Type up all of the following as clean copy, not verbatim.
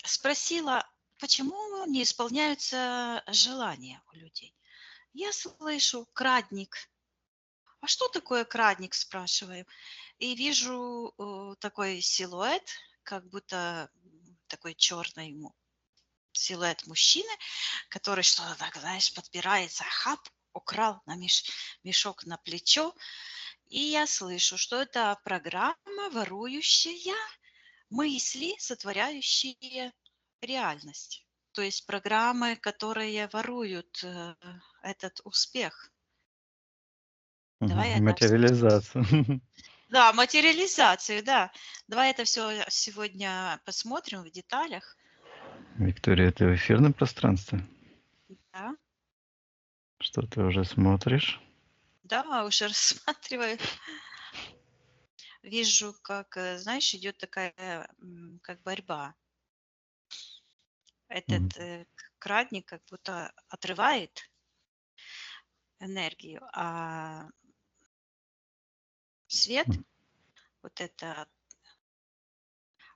Спросила, почему не исполняются желания у людей. Я слышу крадник. А что такое крадник, спрашиваю. И вижу такой силуэт, как будто такой черный силуэт мужчины, который что-то так, знаешь, подбирается, хап, украл на мешок на плечо. И я слышу, что это программа, ворующая мысли, сотворяющие реальность. То есть программы, которые воруют этот успех. Давай это Материализация. Да, материализацию, да. Давай это все сегодня посмотрим в деталях. Виктория, ты в эфирном пространстве? Да, Что ты уже смотришь? да, уже рассматриваю. Вижу, как, знаешь, идет такая как борьба. Мгм. Этот крадник как будто отрывает энергию, а свет, вот это,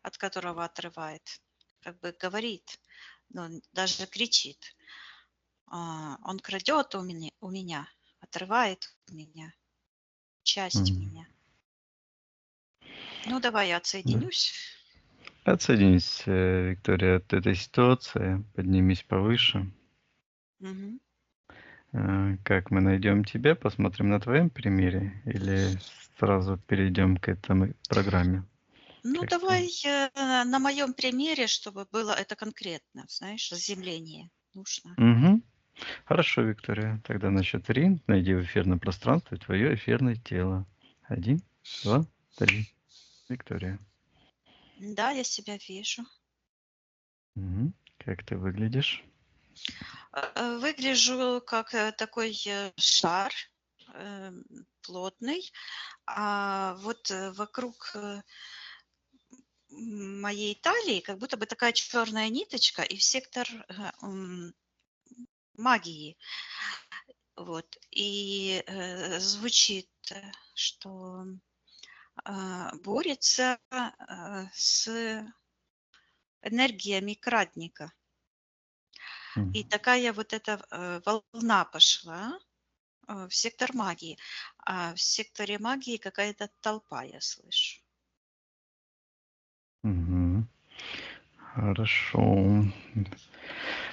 от которого отрывает, как бы говорит, но он даже кричит. Он крадет у меня, отрывает у меня часть Мгм. меня. Ну, давай я Да. отсоединюсь. Отсоединись, Виктория, от этой ситуации, поднимись повыше. Мгм. Как мы найдем тебя? Посмотрим на твоем примере или сразу перейдем к этой программе? Ну, Как ты? давай на моем примере, чтобы было это конкретно, знаешь, заземление нужно. Мгм. Хорошо, Виктория. Тогда на счет 3 найди в эфирном пространстве твое эфирное тело. 1, 2, 3. Виктория. Да, я себя вижу. Мгм. Как ты выглядишь? Выгляжу как такой шар плотный, а вот вокруг моей талии как будто бы такая черная ниточка и в сектор магии. Вот. И звучит, что борется с энергиями крадника. Мгм. И такая вот эта волна пошла в сектор магии. А в секторе магии какая-то толпа, я слышу. Мгм. Хорошо.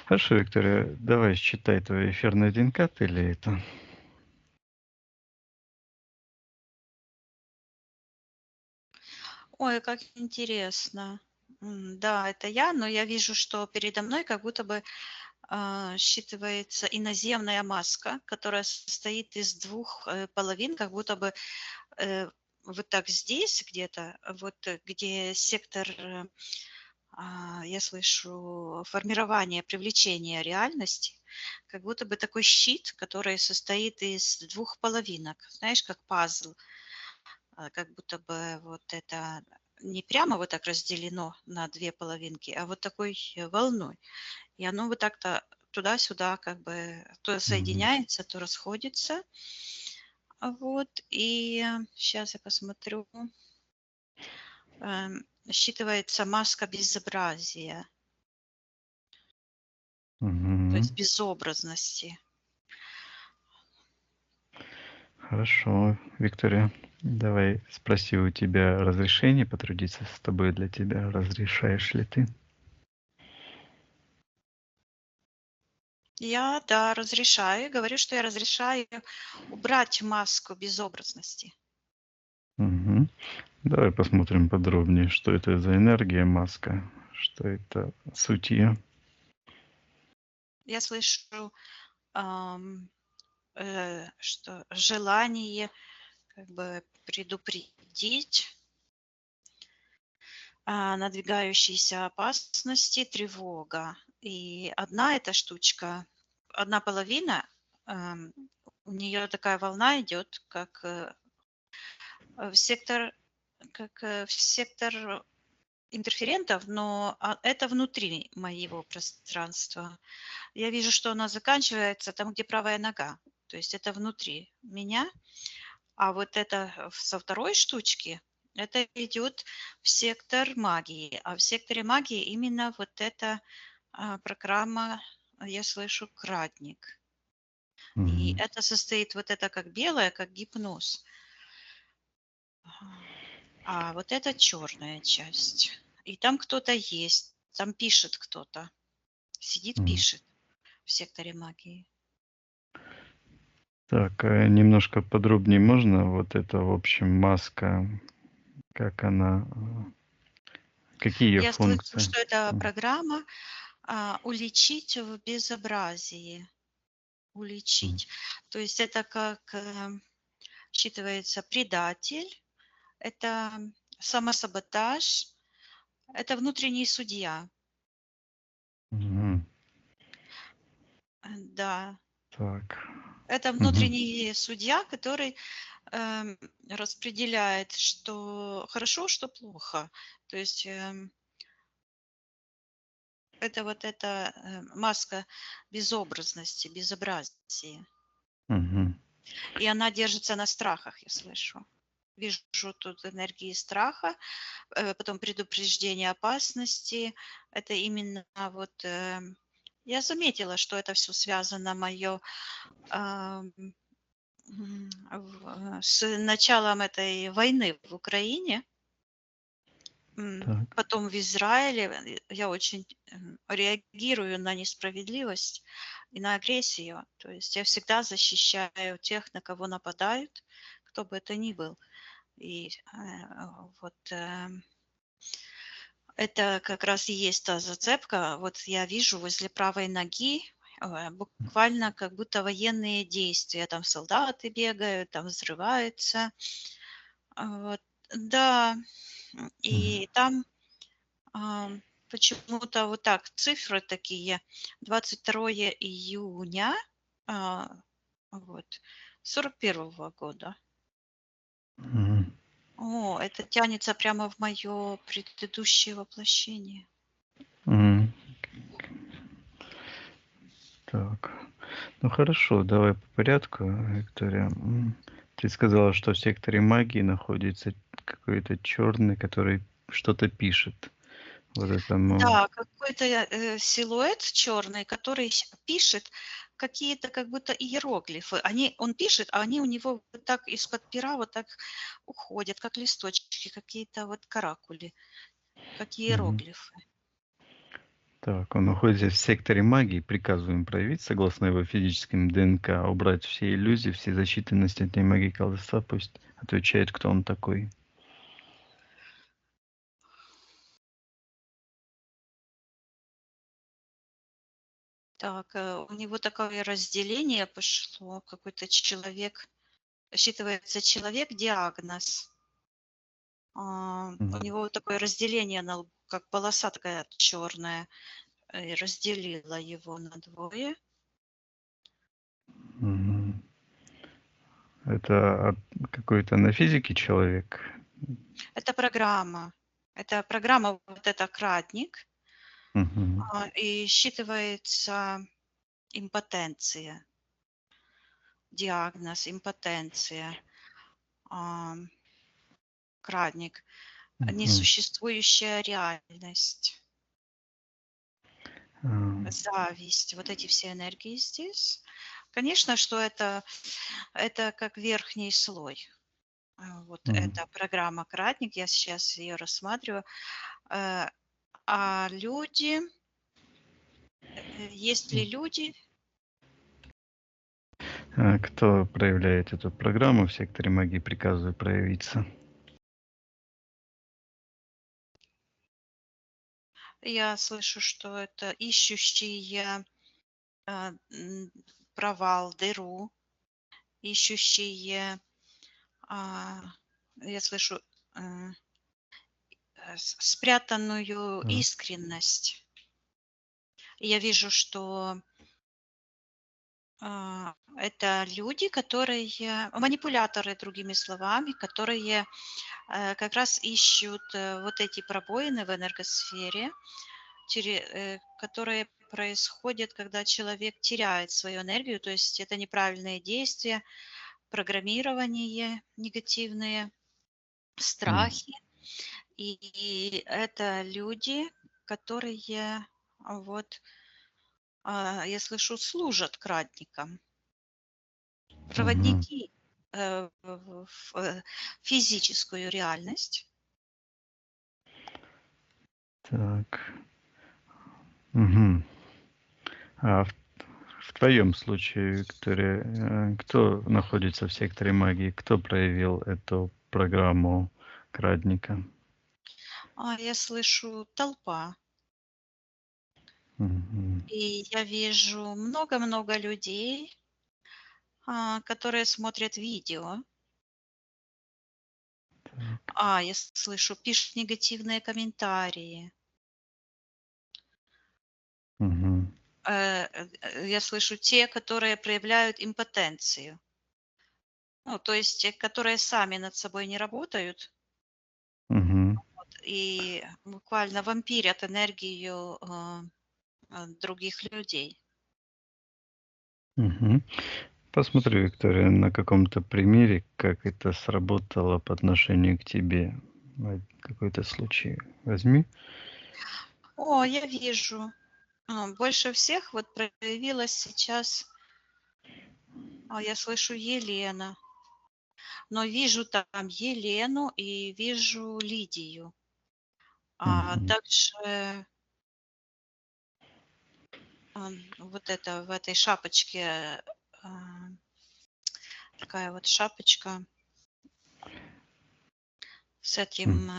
Хорошо, Виктория, давай считай твой эфирный ДНК, ты ли это? Ой, как интересно. Да, это я, но я вижу, что передо мной как будто бы считывается иноземная маска, которая состоит из двух половин, как будто бы вот так здесь где-то, вот где сектор, я слышу, формирование, привлечение реальности, как будто бы такой щит, который состоит из двух половинок, знаешь, как пазл, как будто бы вот это не прямо вот так разделено на две половинки, а вот такой волной. И оно вот так-то туда-сюда как бы то Мгм. соединяется, то расходится. Вот, и сейчас я посмотрю. Считывается маска безобразия, то Мгм. есть безобразности. Хорошо, Виктория. Давай спроси у тебя разрешение потрудиться с тобой для тебя. Разрешаешь ли ты? Я, да, разрешаю, говорю, что я разрешаю убрать маску безобразности. Мгм. Давай посмотрим подробнее, что это за энергия маска, что это суть ее. Я слышу, что желание как бы предупредить надвигающиеся опасности, тревога. И одна эта штучка, одна половина, у нее такая волна идет, как в сектор, в сектор интерферентов, но это внутри моего пространства. Я вижу, что она заканчивается там, где правая нога. То есть это внутри меня. А вот это со второй штучки, Это идет в сектор магии. А в секторе магии именно вот эта программа, я слышу, кратник. И Мгм. это состоит, вот это как белое, как гипноз. А вот это черная часть. И там кто-то есть, там пишет кто-то. Сидит, Мгм. пишет в секторе магии. Так, немножко подробнее можно? Вот это, в общем, маска, как она, какие ее Я слышу, функции? что это М, программа уличить в безобразии. м, Уличить. То есть это как считывается предатель, это самосаботаж, это внутренний судья. мгм. Да, Так. это Мгм. внутренний судья, который распределяет, что хорошо, что плохо. То есть это вот эта маска безобразности, безобразия. Мгм. И она держится на страхах, я слышу. Вижу тут энергии страха, потом предупреждение опасности. Это именно вот я заметила, что это все связано мое с началом этой войны в Украине. Так. Потом в Израиле я очень реагирую на несправедливость и на агрессию. То есть я всегда защищаю тех, на кого нападают, кто бы это ни был. И вот это как раз и есть та зацепка. Вот я вижу возле правой ноги буквально как будто военные действия. Там солдаты бегают, там взрываются. Вот. Да, Мгм. и там почему-то вот так цифры такие. 22 июня а, вот, 41 года. Мгм. О, это тянется прямо в мое предыдущее воплощение. Мгм. Так. Ну хорошо, давай по порядку, Виктория. Ты сказала, что в секторе магии находится какой-то черный, который что-то пишет. Вот это, Да, какой-то силуэт черный, который пишет какие-то как будто иероглифы. Он пишет, а они у него вот так из-под пера вот так уходят, как листочки, какие-то вот каракули, как мгм. иероглифы. Так, он находится в секторе магии, приказываем проявить, согласно его физическим ДНК, убрать все иллюзии, все защиты на стене магии колдовства, пусть отвечает, кто он такой. Так, у него такое разделение пошло, какой-то человек, считывается человек-диагноз. У Мгм. него вот такое разделение на лбу, как полоса такая черная, разделила его на двое. Мгм. Это какой-то на физике человек? Это программа. Это программа, вот это кратник, Мгм. и считывается импотенция, диагноз импотенция, ам, кратник, Мгм. несуществующая реальность. А, Зависть, вот эти все энергии здесь. Конечно, что это как верхний слой. Вот мгм. эта программа "Кратник", я сейчас ее рассматриваю. Э, а люди, есть ли люди? Кто проявляет эту программу в секторе магии, приказываю проявиться. Я слышу, что это ищущие, а, м, провал, дыру, ищущие, а, я слышу, э, спрятанную Так. искренность. И я вижу, что это люди, которые манипуляторы, другими словами, которые как раз ищут вот эти пробоины в энергосфере, которые происходят, когда человек теряет свою энергию, то есть это неправильные действия, программирование негативные, страхи. И это люди, которые вот, я слышу, служат крадникам. Мгм. Проводники в физическую реальность. Так. Мгм. А в твоем случае, Виктория, кто находится в секторе магии? Кто проявил эту программу крадника? Я слышу толпа, Мгм. и я вижу много-много людей, которые смотрят видео. Так. Я слышу, пишут негативные комментарии. Мгм. Я слышу те, которые проявляют импотенцию. Ну, то есть, которые сами над собой не работают Мгм. и буквально вампирят энергию других людей. Мгм. Посмотри, Виктория, на каком-то примере, как это сработало по отношению к тебе. Какой-то случай возьми. Я вижу. Больше всех вот проявилась сейчас, я слышу, Елена. Но вижу там Елену и вижу Лидию. Мгм. Также вот это в этой шапочке, а, такая вот шапочка с М. этим,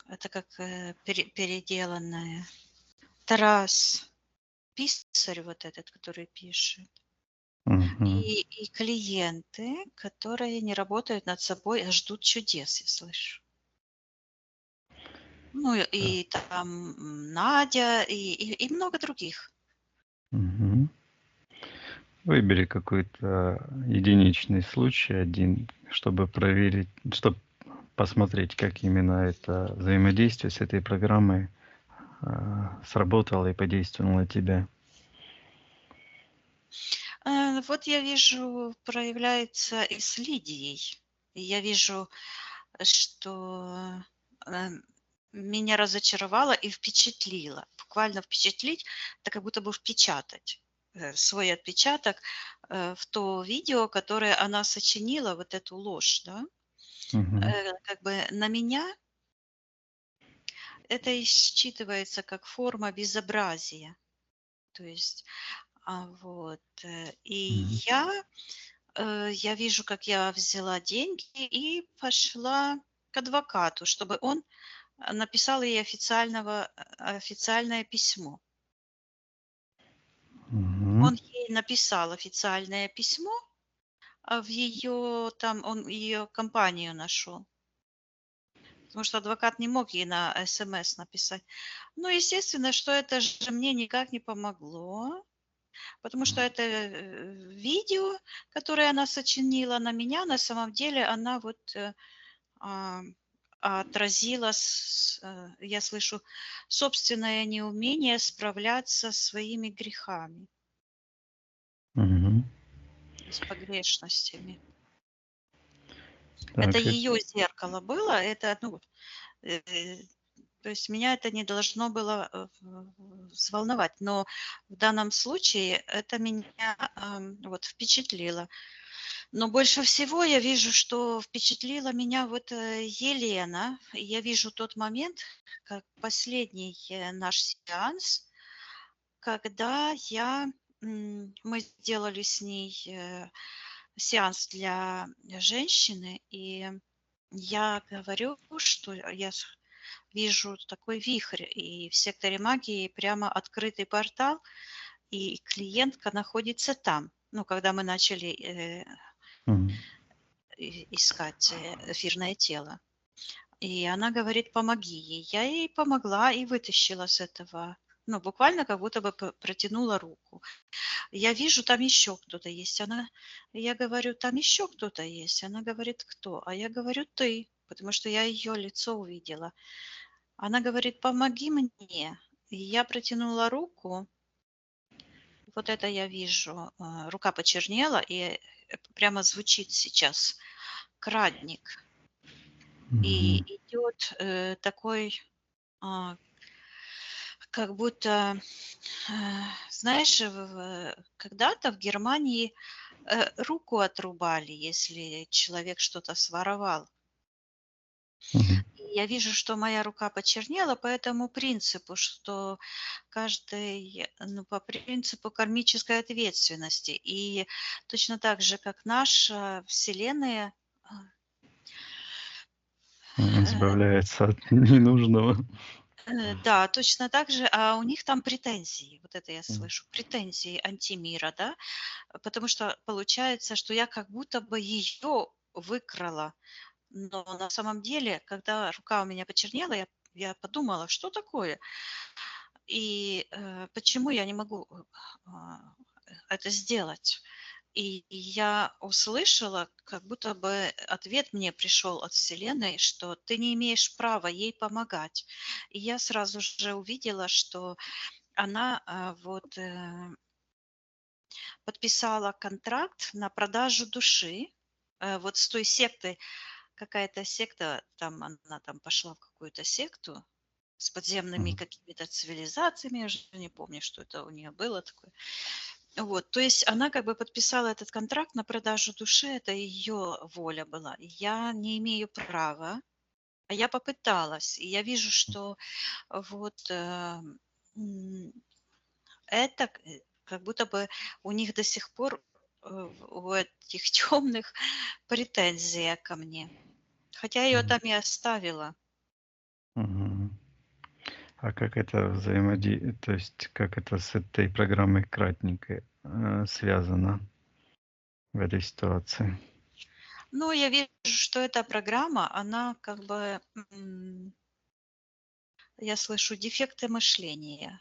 это как переделанная. Тарас, писарь вот этот, который пишет. Мгм. И клиенты, которые не работают над собой, а ждут чудес, я слышу. Ну Так. и там Надя и много других. Мгм. Выбери какой-то единичный случай один, чтобы проверить, чтобы посмотреть, как именно это взаимодействие с этой программой сработало и подействовало на тебя. Вот я вижу, проявляется и с Лидией. И я вижу, что э, меня разочаровало и впечатлило. Буквально впечатлить, это как будто бы впечатать свой отпечаток в то видео, которое она сочинила, вот эту ложь, да, Мгм. как бы на меня это и считывается как форма безобразия. То есть, и Мгм. я вижу, как я взяла деньги и пошла к адвокату, чтобы он написал ей официальное письмо. Мгм. Он ей написал официальное письмо, в ее там он ее компанию нашел, потому что адвокат не мог ей на СМС написать. Ну, естественно, что это же мне никак не помогло, потому что это видео, которое она сочинила на меня, на самом деле она вот а, отразила, я слышу, собственное неумение справляться со своими грехами, Мгм. с погрешностями. Это Так, ее зеркало было, это, ну, э, то есть меня это не должно было взволновать, но в данном случае это меня вот впечатлило. Но больше всего я вижу, что впечатлила меня вот Елена. Я вижу тот момент, как последний наш сеанс, когда мы сделали с ней сеанс для женщины, и я говорю, что вижу такой вихрь, и в секторе магии прямо открытый портал, и клиентка находится там. Ну, когда мы начали мгм. искать эфирное тело. И она говорит: "Помоги ей". Я ей помогла и вытащила с этого, ну, буквально как будто бы протянула руку. Я вижу, там еще кто-то есть. Я говорю: "Там еще кто-то есть". Она говорит: "Кто?" А я говорю: "Ты", потому что я ее лицо увидела. Она говорит: "Помоги мне". И я протянула руку. Вот это я вижу, рука почернела, и прямо звучит сейчас: "Крадник". И Мгм. идет такой, а, как будто, э, знаешь, когда-то в Германии руку отрубали, если человек что-то своровал. Мгм. И я вижу, что моя рука почернела по этому принципу, что каждый, ну, по принципу кармической ответственности. И точно так же, как наша Вселенная, а, э, Избавляется от ненужного. да, точно так же, а у них там претензии, вот это я М. слышу, претензии антимира, да, потому что получается, что я как будто бы ее выкрала. Но на самом деле, когда рука у меня почернела, я подумала, что такое? И почему я не могу это сделать? И я услышала, как будто бы ответ мне пришел от Вселенной, что ты не имеешь права ей помогать. И я сразу же увидела, что она подписала контракт на продажу души вот с той сектой, какая-то секта, там она там пошла в какую-то секту с подземными Мгм. какими-то цивилизациями, я уже не помню, что это у нее было такое. Вот, то есть она как бы подписала этот контракт на продажу души, это ее воля была. И я не имею права, а я попыталась, и я вижу, что вот м, это как будто бы у них до сих пор у этих темных претензия ко мне. Хотя я ее Мгм. там и оставила. Мгм. А как это то есть как это с этой программой кратненькой, связано в этой ситуации? Но я вижу, что эта программа, она как бы, я слышу дефекты мышления,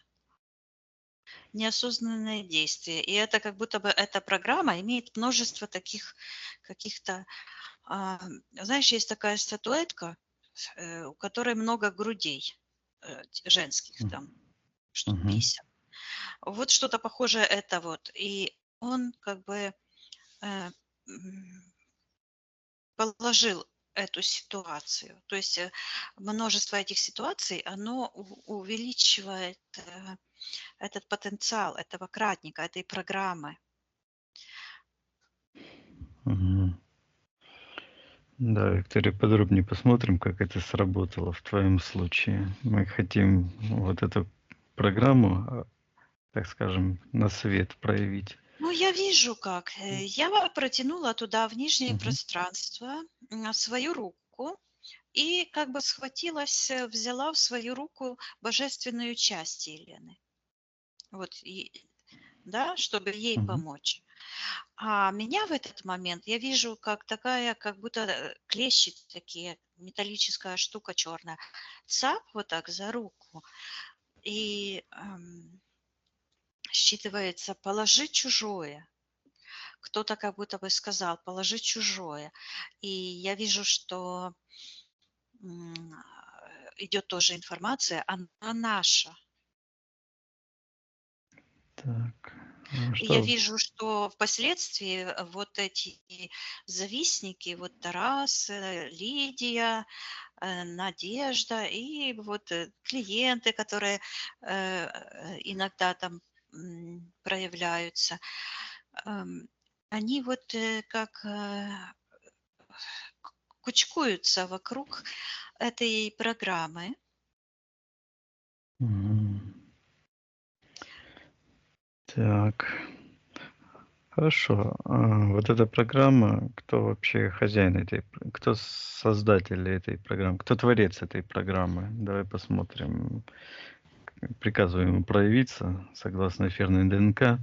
неосознанные действия. И это как будто бы эта программа имеет множество таких каких-то, знаешь, есть такая статуэтка, у которой много грудей женских М. там, штук Мгм. 50. Вот что-то похожее это вот. И он как бы э, м, положил эту ситуацию. То есть множество этих ситуаций, оно увеличивает этот потенциал этого кратника, этой программы. Мгм. Да, Виктория, подробнее посмотрим, как это сработало в твоем случае. Мы хотим вот эту программу, так скажем, на свет проявить. Ну, я вижу как. Я протянула туда, в нижнее Мгм. пространство, свою руку и как бы схватилась, взяла в свою руку божественную часть Елены. Вот, да, чтобы ей Мгм. помочь. А меня в этот момент я вижу как такая, как будто клещи такие, металлическая штука черная. Цап вот так за руку. И считывается «положи чужое». Кто-то как будто бы сказал «положи чужое». И я вижу, что идет тоже информация, она наша. Так, И я что? вижу, что впоследствии вот эти завистники, вот Тарас, Лидия, Надежда и вот клиенты, которые иногда там проявляются, эм, они вот как кучкуются вокруг этой программы. Мгм. Так, хорошо. Вот эта программа, кто вообще хозяин кто создатель этой программы, кто творец этой программы? Давай посмотрим. Приказываю ему проявиться согласно эфирной ДНК,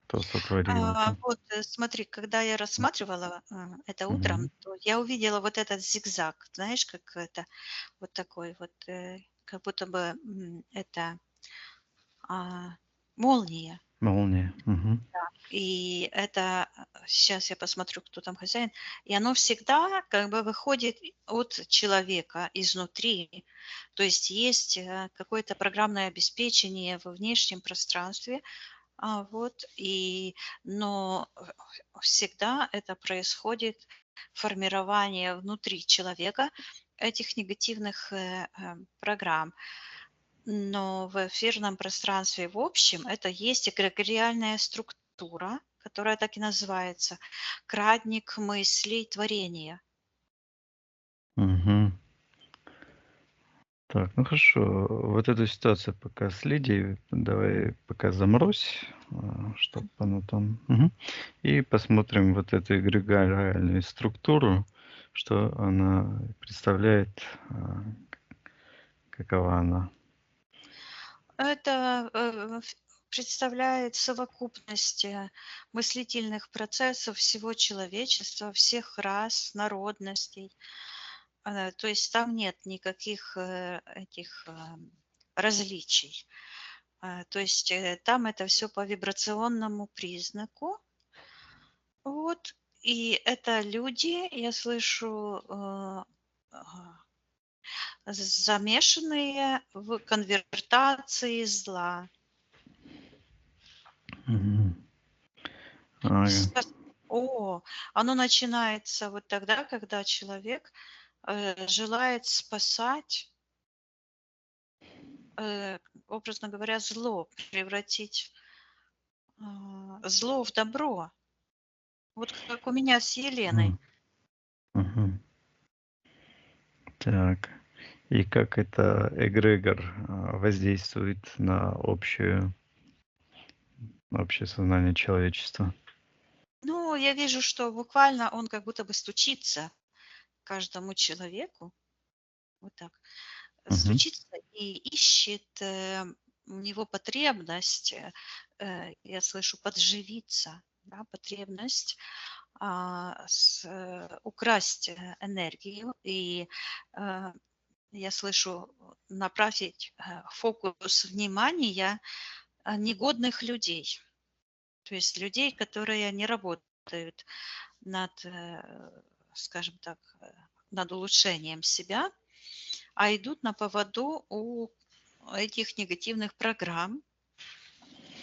кто сотворил это. Вот смотри, когда я рассматривала это утром, Мгм. то я увидела вот этот зигзаг, знаешь, как это, вот такой вот, как будто бы это а, молния. Молния. Мгм. И это, сейчас я посмотрю, кто там хозяин, и оно всегда как бы выходит от человека изнутри. То есть какое-то программное обеспечение во внешнем пространстве, вот, но всегда это происходит формирования внутри человека этих негативных программ. Но в эфирном пространстве в общем это есть эгрегориальная структура, которая так и называется крадник мыслей творения. Мгм. Так, ну хорошо. Вот эту ситуацию пока следи, давай пока заморозь, чтобы оно там. Мгм. И посмотрим вот эту эгрегориальную структуру, что она представляет, какова она. Это представляет совокупность мыслительных процессов всего человечества, всех рас, народностей. То есть там нет никаких этих различий. То есть там это все по вибрационному признаку. Вот. И это люди, я слышу, ага, замешанные в конвертации зла. Мгм. Сос оно начинается вот тогда, когда человек, желает спасать, образно говоря, зло, превратить, зло в добро. Вот как у меня с Еленой. Мгм. Мгм. Так. И как это эгрегор воздействует на общее сознание человечества? Ну, я вижу, что буквально он как будто бы стучится каждому человеку, вот так, Мгм. стучится и ищет, у него потребность, я слышу, подживиться, да, потребность украсть энергию и я слышу направить фокус внимания негодных людей, то есть людей, которые не работают над, скажем так, над улучшением себя, а идут на поводу у этих негативных программ.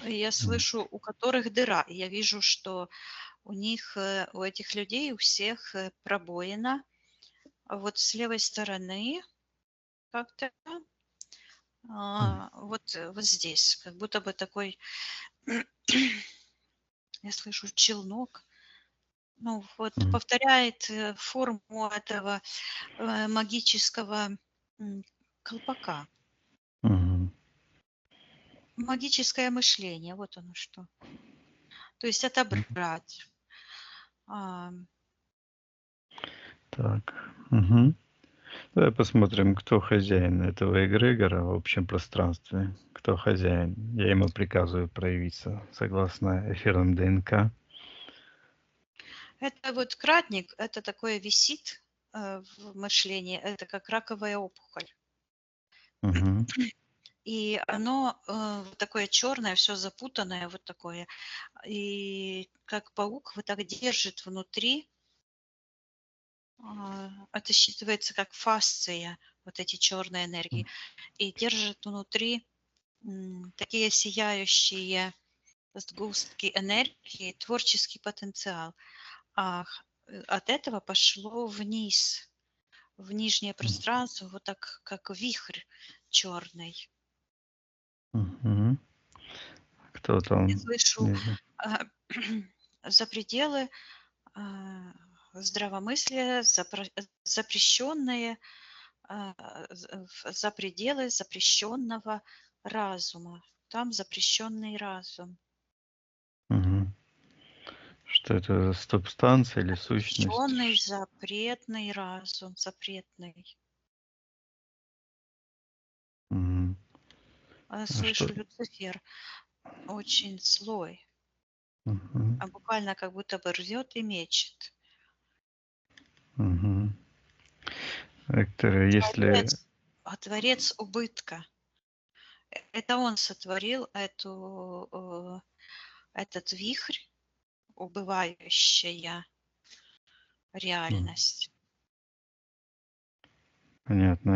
Я М. слышу, у которых дыра. И я вижу, что у них, у этих людей, у всех пробоина. А вот с левой стороны как-то М. вот, вот здесь, как будто бы такой, я слышу, челнок. Ну вот М. повторяет форму этого магического колпака. Мгм. Магическое мышление, вот оно что. То есть М. отобрать. А, Так. Мгм. Давай посмотрим, кто хозяин этого эгрегора в общем пространстве. Кто хозяин? Я ему приказываю проявиться согласно эфирным ДНК. Это вот кратник, это такое висит в мышлении, это как раковая опухоль. Мгм. И оно вот такое черное, все запутанное, вот такое. И как паук вот так держит внутри, это считывается как фасция, вот эти черные энергии, и держит внутри такие сияющие сгустки энергии, творческий потенциал. От этого пошло вниз, в нижнее М. пространство, вот так, как вихрь черный. Мгм. Кто Я там слышу внизу? а, за пределы а, здравомыслия, запрещенные, за пределы запрещенного разума. Там запрещенный разум. Мгм. Что это за субстанция или сущность? Запрещенный, запретный разум, запретный. Мгм. А что? Слышу, Люцифер очень злой, Мгм. буквально как будто бы рвет и мечет. Мгм. Виктор, если Творец, творец убытка. Это он сотворил этот вихрь, убывающая м, реальность. понятно,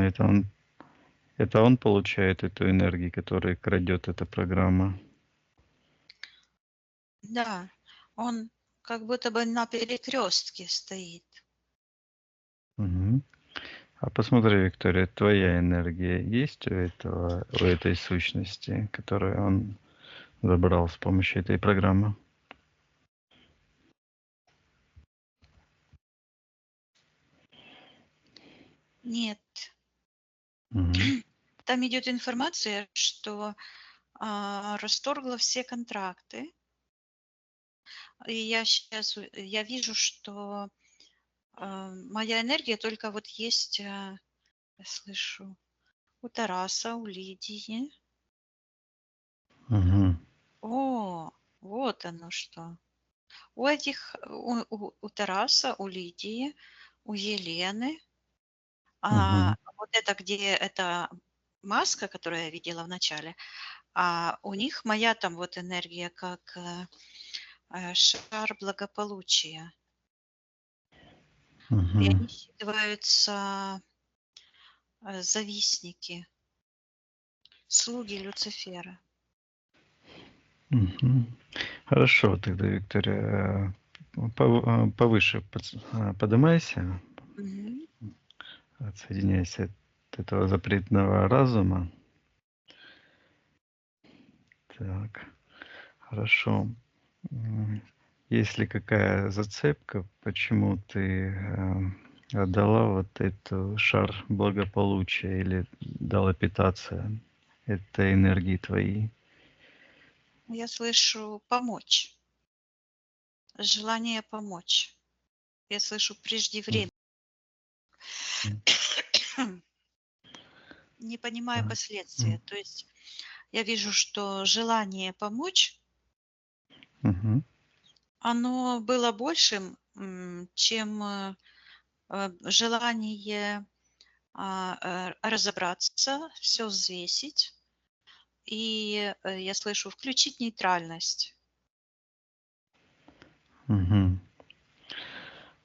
это он получает эту энергию, которую крадет эта программа. Да, он как будто бы на перекрестке стоит. Мгм. А посмотри, Виктория, твоя энергия есть у этой сущности, которую он забрал с помощью этой программы? Нет. Мгм. Там идет информация, что расторгла все контракты. И я вижу, что моя энергия только вот есть, я слышу, у Тараса, у Лидии. Мгм. О, вот оно что. У Тараса, у Лидии, у Елены. Мгм. Вот это, где эта маска, которую я видела в начале, а у них моя там вот энергия как шар благополучия. И Мгм. они считываются завистники, слуги Люцифера. Мгм. Хорошо, тогда, Виктория, повыше поднимайся, Мгм. отсоединяйся от этого запретного разума. Так, хорошо. М, Есть ли какая зацепка, почему ты отдала вот эту шар благополучия или дала питаться этой энергии твоей? Я слышу помочь, желание помочь. Я слышу М, преждевременно, м, не понимая так, последствия. м, То есть я вижу, что желание помочь, мгм, оно было большим, чем желание разобраться, все взвесить. И я слышу включить нейтральность. мгм.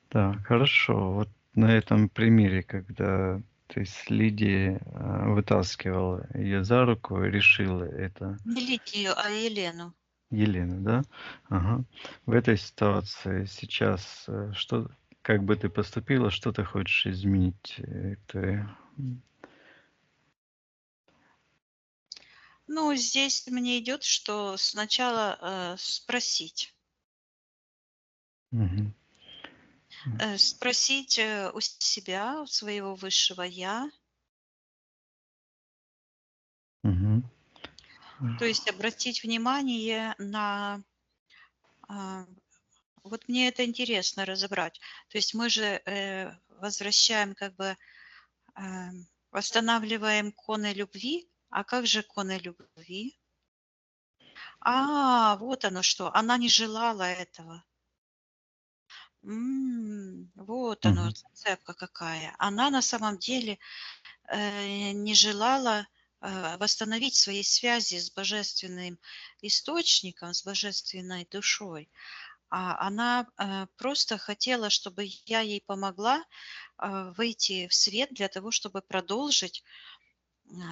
Так, хорошо. Вот на этом примере, когда ты с Лидией вытаскивала ее за руку и решила это, Не Лидию, а Елену. Елена, да? Ага. В этой ситуации сейчас что, как бы ты поступила, что ты хочешь изменить, Виктория? Ну, здесь мне идет, что сначала спросить. Мгм. Спросить у себя, у своего высшего я. Мгм. То есть обратить внимание на... а, вот мне это интересно разобрать. То есть мы же возвращаем, как бы восстанавливаем коны любви. А как же коны любви? Вот оно что. Она не желала этого. Вот оно, Мгм. зацепка какая. Она на самом деле не желала восстановить свои связи с божественным источником, с божественной душой, а она просто хотела, чтобы я ей помогла выйти в свет для того, чтобы продолжить,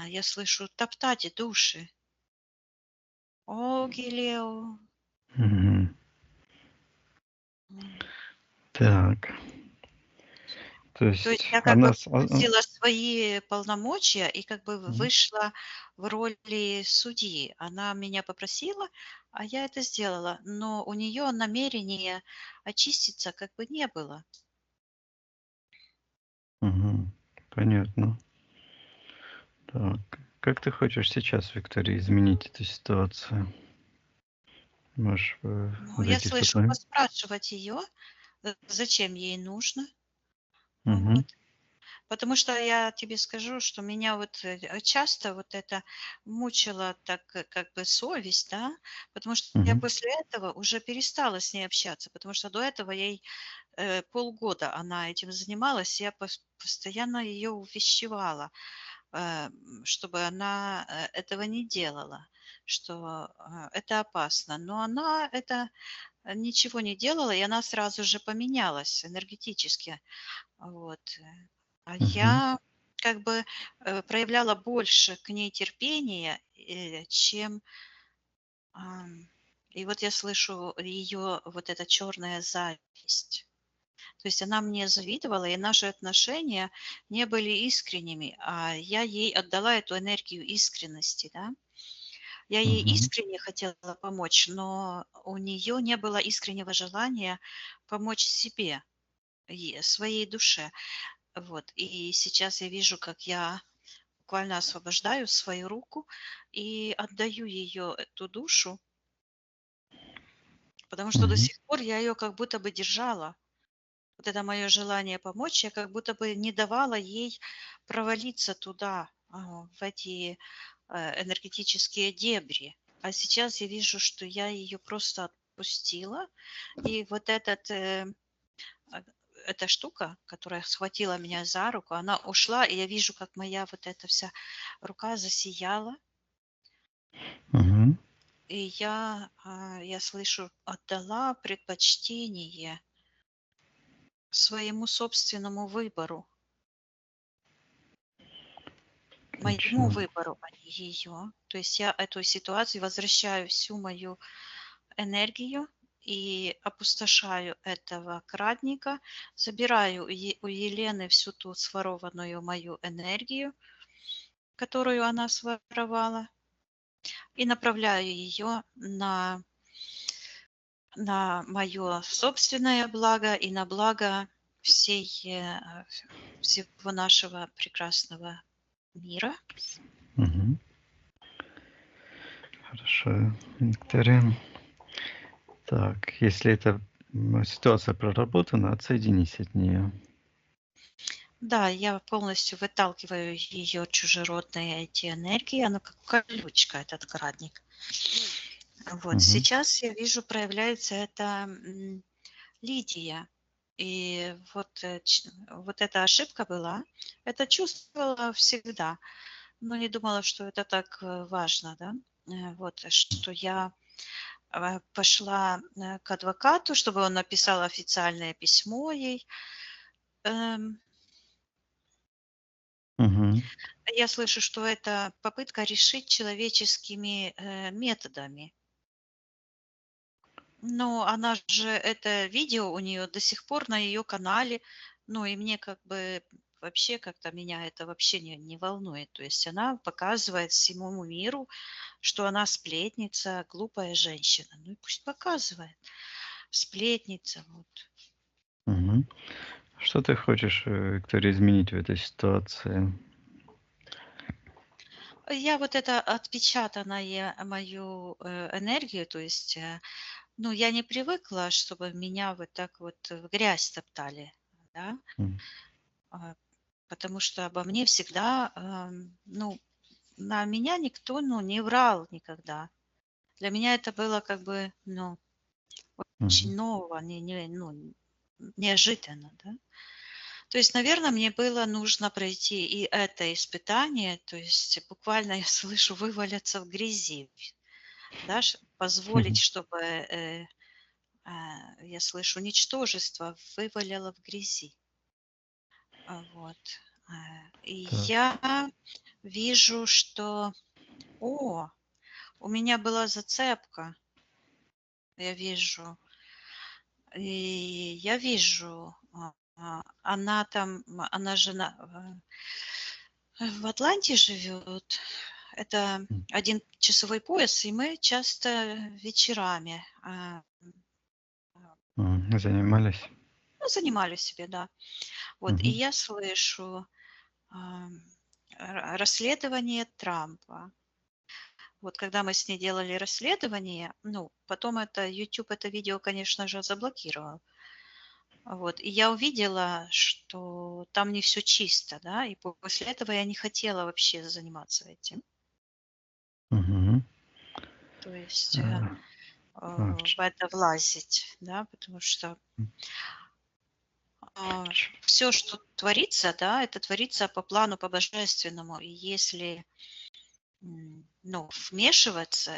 я слышу, топтать души. О, Гилео. Мгм. М. Так, то То есть есть я как бы она... превысила свои полномочия и как бы Мгм. вышла в роли судьи. Она меня попросила, а я это сделала. Но у нее намерения очиститься как бы не было. Мгм. Понятно. Так, как ты хочешь сейчас, Виктория, изменить эту ситуацию? Можешь Но я зайти в тот слышу момент? поспрашивать ее, зачем ей нужно. Мгм. Вот. Потому что я тебе скажу, что меня вот часто вот это мучила так как бы совесть, да, потому что я Мгм. после этого уже перестала с ней общаться, потому что до этого ей полгода она этим занималась, я постоянно ее увещевала, чтобы она этого не делала, что это опасно. Но она это ничего не делала, и она сразу же поменялась энергетически. Вот. А Мгм. я как бы проявляла больше к ней терпения, чем... ам, и вот я слышу ее вот эта черная зависть. То есть она мне завидовала, и наши отношения не были искренними, а я ей отдала эту энергию искренности, да. Я ей Мгм. искренне хотела помочь, но у нее не было искреннего желания помочь себе, своей душе. Вот. И сейчас я вижу, как я буквально освобождаю свою руку и отдаю ее, эту душу, потому что до Мгм. сих пор я ее как будто бы держала. Вот это мое желание помочь, я как будто бы не давала ей провалиться туда, в эти энергетические дебри. А сейчас я вижу, что я ее просто отпустила, и вот а, эта штука, которая схватила меня за руку, она ушла, и я вижу, как моя вот эта вся рука засияла, Мгм. и я слышу, отдала предпочтение своему собственному выбору, моему Отлично. выбору, а не ее. То есть я эту ситуацию возвращаю всю мою энергию и опустошаю этого крадника, забираю у Елены всю ту сворованную мою энергию, которую она своровала, и направляю ее на мое собственное благо и на благо всего нашего прекрасного мира. Мгм. Хорошо, Виктория. Так, если эта ситуация проработана, отсоединись от нее. Да, я полностью выталкиваю ее чужеродные эти энергии, она как колючка, этот крадник. Вот Мгм. сейчас я вижу, проявляется это Лидия. И вот эта ошибка была. Это чувствовала всегда, но не думала, что это так важно, да. Вот, что я пошла к адвокату, чтобы он написал официальное письмо ей. Эм, Мгм. Я слышу, что это попытка решить человеческими методами. Но она же, это видео у нее до сих пор на ее канале, ну и мне как бы вообще как-то меня это вообще не волнует. То есть она показывает всему миру, что она сплетница, глупая женщина. Ну и пусть показывает. Сплетница, вот. Мгм. Что ты хочешь, Виктория, изменить в этой ситуации? Я вот это отпечатанное мою энергию, то есть, ну, я не привыкла, чтобы меня вот так вот в грязь топтали, да. М. А, Потому что обо мне всегда, ну, на меня никто, ну, не врал никогда. Для меня это было как бы, ну, Мгм. очень ново, неожиданно, да. То есть, наверное, мне было нужно пройти и это испытание, то есть буквально я слышу вываляться в грязи, да, позволить, Мгм. чтобы, я слышу, ничтожество вывалило в грязи. Вот. И Так. я вижу, что, о, у меня была зацепка, я вижу. И я вижу, она там, она же в Атланте живет. Это М. один часовой пояс, и мы часто вечерами Занимались? ну, занимались себе, да. Вот, и Мгм. я слышу расследование Трампа. Вот когда мы с ней делали расследование, ну, потом это YouTube это видео, конечно же, заблокировал. Вот, и я увидела, что там не все чисто, да, и после этого я не хотела вообще заниматься этим. Мгм. То есть, А, а, в это влазить, да, потому что, м, ч все, что творится, да, это творится по плану, по божественному. И если, ну, вмешиваться,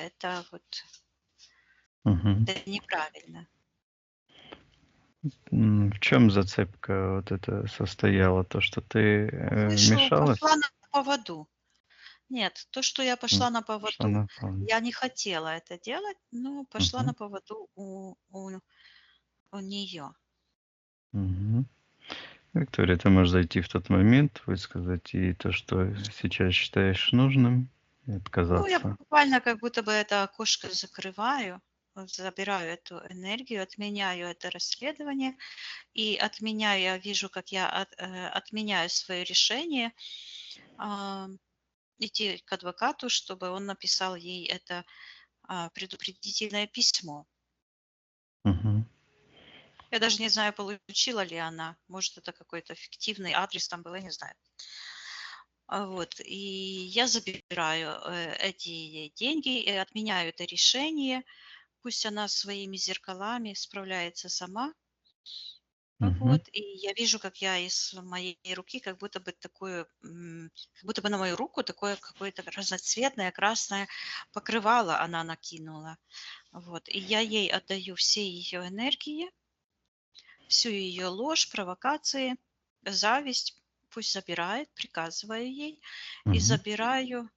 Мгм. это неправильно. В чем зацепка вот эта состояла? То, что ты, Слышу, вмешалась? пошла на поводу. Нет, то, что я М. пошла на Пошла поводу, на план. я не хотела это делать, но пошла Мгм. на поводу у нее. Мгм. Виктория, ты можешь зайти в тот момент, высказать ей то, что сейчас считаешь нужным, и Ну, я отказаться. буквально как будто бы это окошко закрываю, забираю эту энергию, отменяю это расследование, и отменяю, я вижу, как я отменяю свое решение а, идти к адвокату, чтобы он написал ей это предупредительное письмо. Мгм. Я даже не знаю, получила ли она. Может, это какой-то фиктивный адрес там был, я не знаю. Вот. И я забираю эти деньги и отменяю это решение. Пусть она своими зеркалами справляется сама. Мгм. Вот. И я вижу, как я из моей руки, как будто бы такое, как будто бы на мою руку такое какое-то разноцветное красное покрывало она накинула. Вот. И я ей отдаю все ее энергии, всю ее ложь, провокации, зависть. Пусть забирает, приказываю ей. И Мгм. забираю,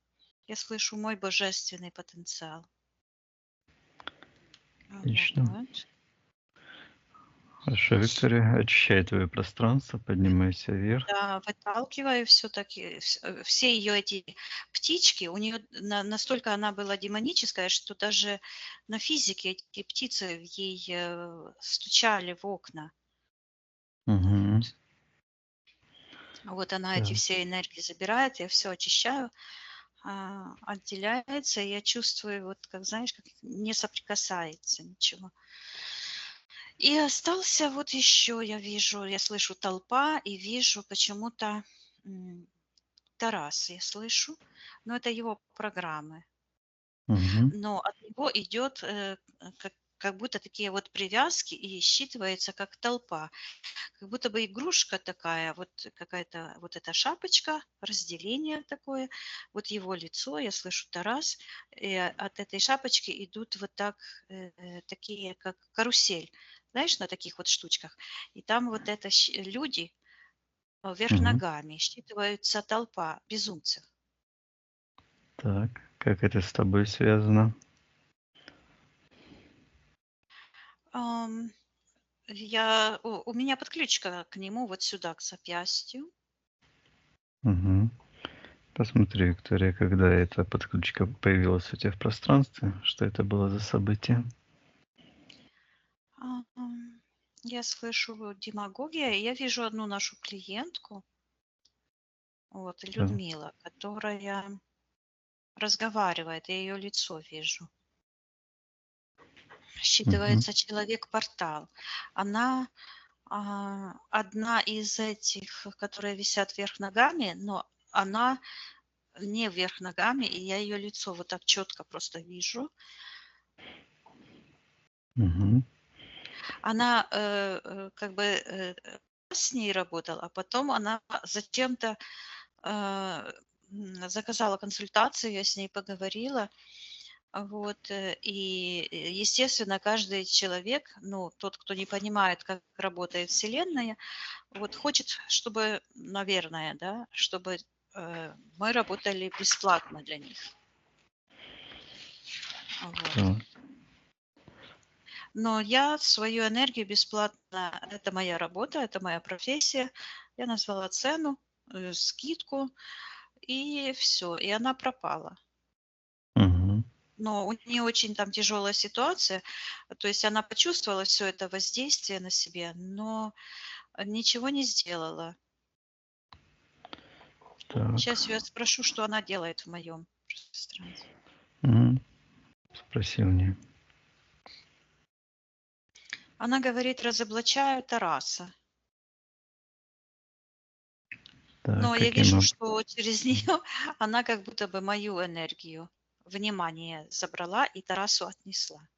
я слышу, мой божественный потенциал. Отлично. Вот. Хорошо, Виктория, очищай твое пространство, поднимайся вверх. Да, выталкиваю все-таки все ее эти птички. У нее настолько она была демоническая, что даже на физике эти птицы ей стучали в окна. Мгм. Вот. Вот она эти Так. все энергии забирает, я все очищаю, отделяется, и я чувствую, вот как знаешь, как не соприкасается ничего. И остался вот еще, я вижу, я слышу толпа и вижу почему-то Тарас, я слышу, но это его программы. Мгм. Но от него идет как будто такие вот привязки и считывается как толпа. Как будто бы игрушка такая, вот какая-то вот эта шапочка, разделение такое, вот его лицо, я слышу Тарас, и от этой шапочки идут вот так, такие, как карусель, знаешь, на таких вот штучках. И там вот это люди вверх Мгм. ногами, считываются толпа безумцев. Так, как это с тобой связано? Ам, у меня подключка к нему вот сюда, к запястью. Мгм. Посмотри, Виктория, когда эта подключка появилась у тебя в пространстве, что это было за событие? Я слышу демагогия, и я вижу одну нашу клиентку, вот, Так. Людмила, которая разговаривает, я ее лицо вижу. Мгм. Считывается человек-портал. Она одна из этих, которые висят вверх ногами, но она не вверх ногами, и я ее лицо вот так четко просто вижу. Мгм. Она как бы с ней работала, а потом она зачем-то заказала консультацию, я с ней поговорила. Вот, и, естественно, каждый человек, ну, тот, кто не понимает, как работает Вселенная, вот хочет, чтобы, наверное, да, чтобы мы работали бесплатно для них. Вот. Так. Но я свою энергию бесплатно, это моя работа, это моя профессия, я назвала цену, скидку, и все, и она пропала. Мгм. Но у нее очень там тяжелая ситуация, то есть она почувствовала все это воздействие на себе, но ничего не сделала. Так. Сейчас я спрошу, что она делает в моем пространстве. Мгм. Спроси у нее. Она говорит: "Разоблачаю Тараса". Так, Но я каким вижу, об что через нее она как будто бы мою энергию, внимание забрала и Тарасу отнесла.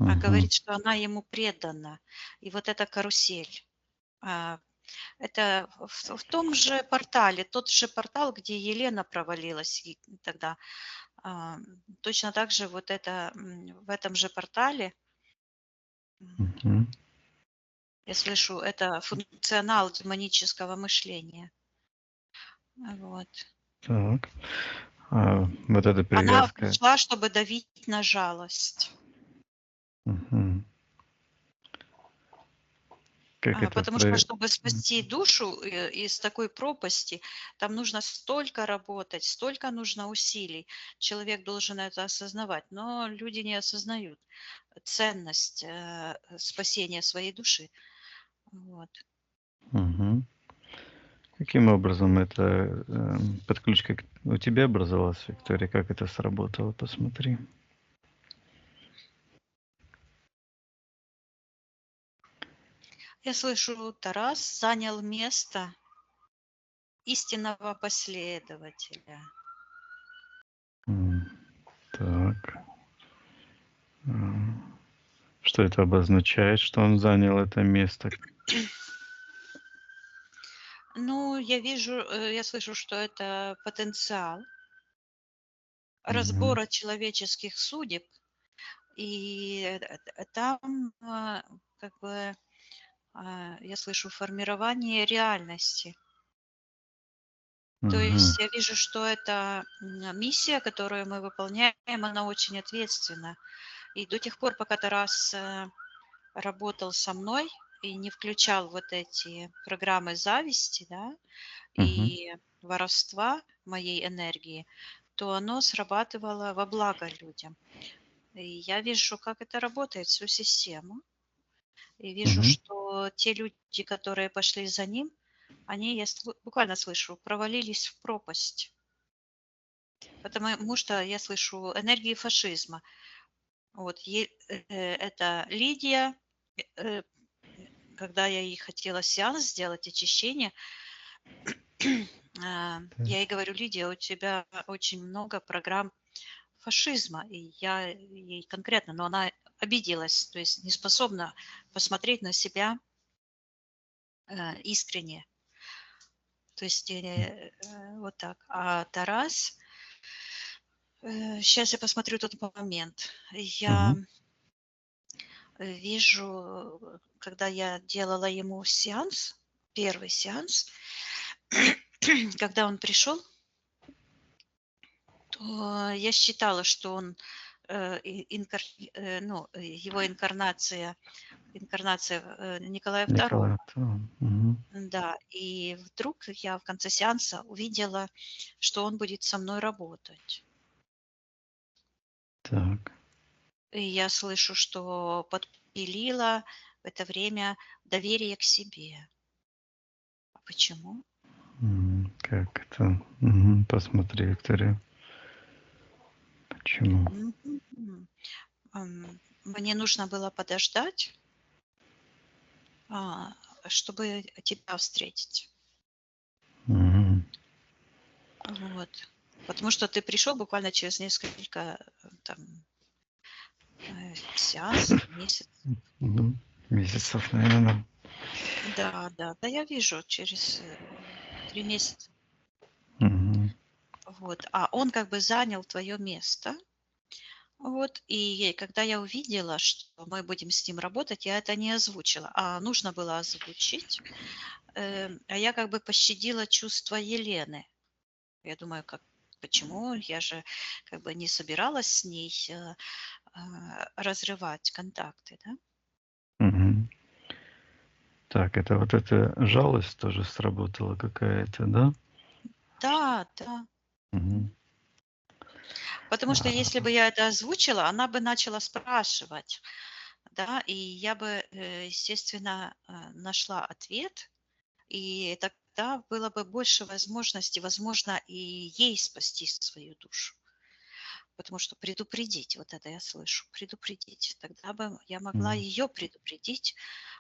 А Мгм. говорит, что она ему предана. И вот эта карусель, а, это в том же портале, тот же портал, где Елена провалилась и тогда. Точно так же вот это, в этом же портале, м, Мгм. я слышу, это функционал демонического мышления. Вот. Так. Вот эта Она привязка. пришла, чтобы давить на жалость. Мгм. Как это Потому что, чтобы спасти душу из такой пропасти, там нужно столько работать, столько нужно усилий. Человек должен это осознавать, но люди не осознают ценность спасения своей души. Вот. Мгм. Каким образом эта подключка у тебя образовалась, Виктория? Как это сработало? Посмотри. Я слышу, Тарас занял место истинного последователя. Так. Что это обозначает, что он занял это место? Ну, я слышу, что это потенциал Мгм. разбора человеческих судеб, и там как бы я слышу формирование реальности. То Мгм. есть я вижу, что эта миссия, которую мы выполняем, она очень ответственна. И до тех пор, пока Тарас работал со мной и не включал вот эти программы зависти, да, Мгм. и воровства моей энергии, то оно срабатывало во благо людям. И я вижу, как это работает, всю систему. И вижу, Мгм. что те люди, которые пошли за ним, они, буквально слышу, провалились в пропасть. Потому что я слышу энергии фашизма. Вот это Лидия, э, когда я ей хотела сеанс сделать, очищение, я ей говорю: Лидия, у тебя очень много программ фашизма. И я ей конкретно, но она обиделась, то есть не способна посмотреть на себя искренне. То есть вот так. А Тарас, сейчас я посмотрю тот момент. Я Мгм. вижу, когда я делала ему сеанс, первый сеанс, когда он пришел, то я считала, что он его инкарнация Николая Николай II. II. Мгм. Да, и вдруг я в конце сеанса увидела, что он будет со мной работать. Так. И я слышу, что подпилила в это время доверие к себе. А почему? Как это? Посмотри, Виктория. Почему? Мгм. Мне нужно было подождать, а, чтобы тебя встретить. Мгм. Вот. Потому что ты пришел буквально через несколько там сеансов, месяц. Месяцев, наверное. Да, да, да, я вижу через 3 месяца. Мгм. Вот. А он как бы занял твое место. Вот. И когда я увидела, что мы будем с ним работать, я это не озвучила, а нужно было озвучить. А я как бы пощадила чувства Елены. Я думаю, почему? Я же как бы не собиралась с ней разрывать контакты, да? Мгм. Так, это вот эта жалость тоже сработала какая-то, да? Да, да. Мгм. Потому что если А, бы я это озвучила, она бы начала спрашивать, да, и я бы, естественно, нашла ответ, и тогда было бы больше возможностей, возможно, и ей спасти свою душу. Потому что предупредить, вот это я слышу, предупредить. Тогда бы я могла м. ее предупредить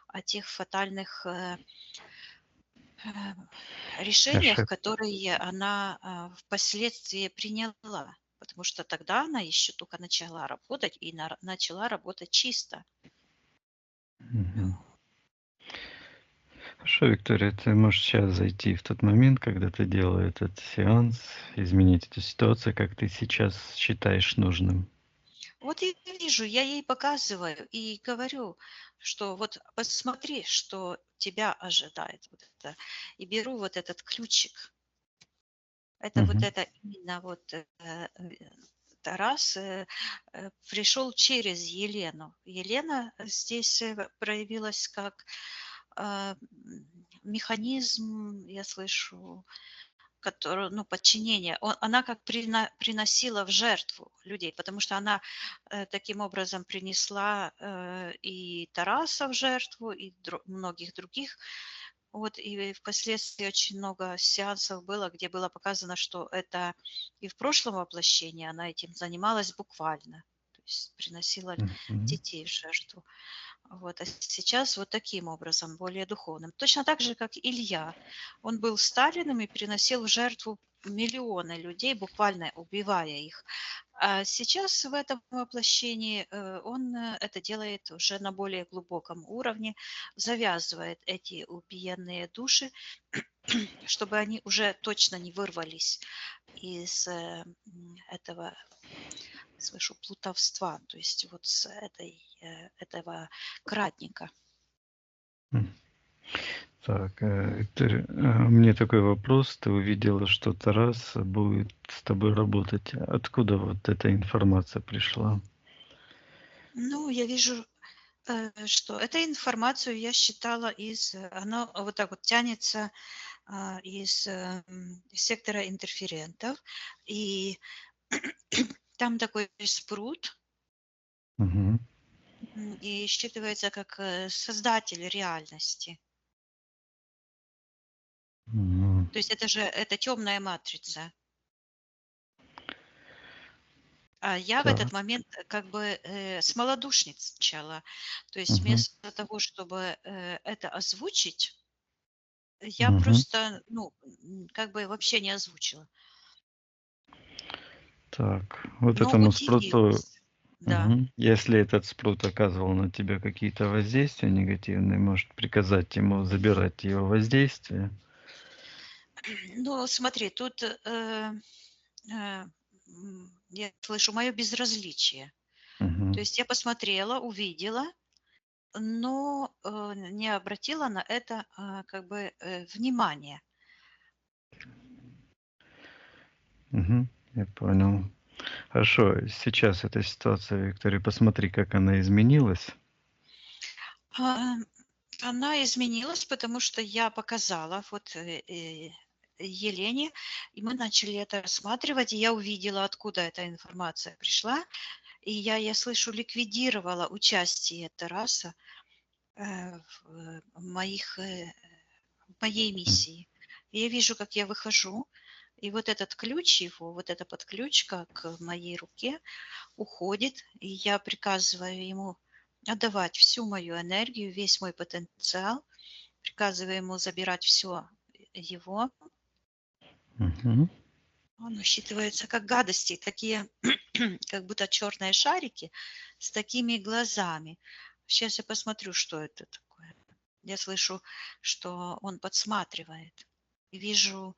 о тех фатальных э, решениях, Ошиб которые она впоследствии приняла. Потому что тогда она еще только начала работать и начала работать чисто. Мгм. Хорошо, Виктория, ты можешь сейчас зайти в тот момент, когда ты делала этот сеанс, изменить эту ситуацию, как ты сейчас считаешь нужным. Вот я вижу, я ей показываю и говорю, что вот посмотри, что тебя ожидает. Вот это. И беру вот этот ключик. Это вот Мгм. это именно вот Тарас пришел через Елену. Елена здесь проявилась как механизм, я слышу, который, ну, подчинение, она как приносила в жертву людей, потому что она таким образом принесла и Тараса в жертву, и многих других. Вот, и впоследствии очень много сеансов было, где было показано, что это и в прошлом воплощении она этим занималась буквально, то есть приносила Мгм. детей в жертву. Вот, а сейчас вот таким образом, более духовным. Точно так же, как Илья. Он был Сталиным и переносил в жертву миллионы людей, буквально убивая их. А сейчас в этом воплощении он это делает уже на более глубоком уровне, завязывает эти убиенные души, чтобы они уже точно не вырвались из этого, слышу, плутовства, то есть вот с этого кратника. М. Так, Виктория, мне такой вопрос. Ты увидела, что Тарас будет с тобой работать. Откуда вот эта информация пришла? Ну, я вижу, что эту информацию я считала она вот так вот тянется из сектора интерферентов, и там такой спрут, Мгм. и считывается как создатель реальности. Мгм. То есть это темная матрица. А я в этот Так. момент как бы смолодушничала. То есть Мгм. вместо того, чтобы это озвучить, я Мгм. просто, ну, как бы вообще не озвучила. Так, вот Но этому спруту, удивилась. Да. если этот спрут оказывал на тебя какие-то воздействия негативные, может приказать ему забирать его воздействие? Ну, смотри, тут я слышу мое безразличие. То Мгм. есть я посмотрела, увидела, но не обратила на это как бы внимания. Мгм. Я понял. Хорошо, сейчас эта ситуация, Виктория, посмотри, как она изменилась. А, Она изменилась, потому что я показала вот Елене, и мы начали это рассматривать, и я увидела, откуда эта информация пришла, и я слышу, ликвидировала участие Тараса в в моей М. миссии. И я вижу, как я выхожу, и вот этот ключ его, вот эта подключка к моей руке уходит, и я приказываю ему отдавать всю мою энергию, весь мой потенциал, приказываю ему забирать все его. Мгм. Он считывается как гадости, такие как будто черные шарики с такими глазами. Сейчас я посмотрю, что это такое. Я слышу, что он подсматривает. И вижу,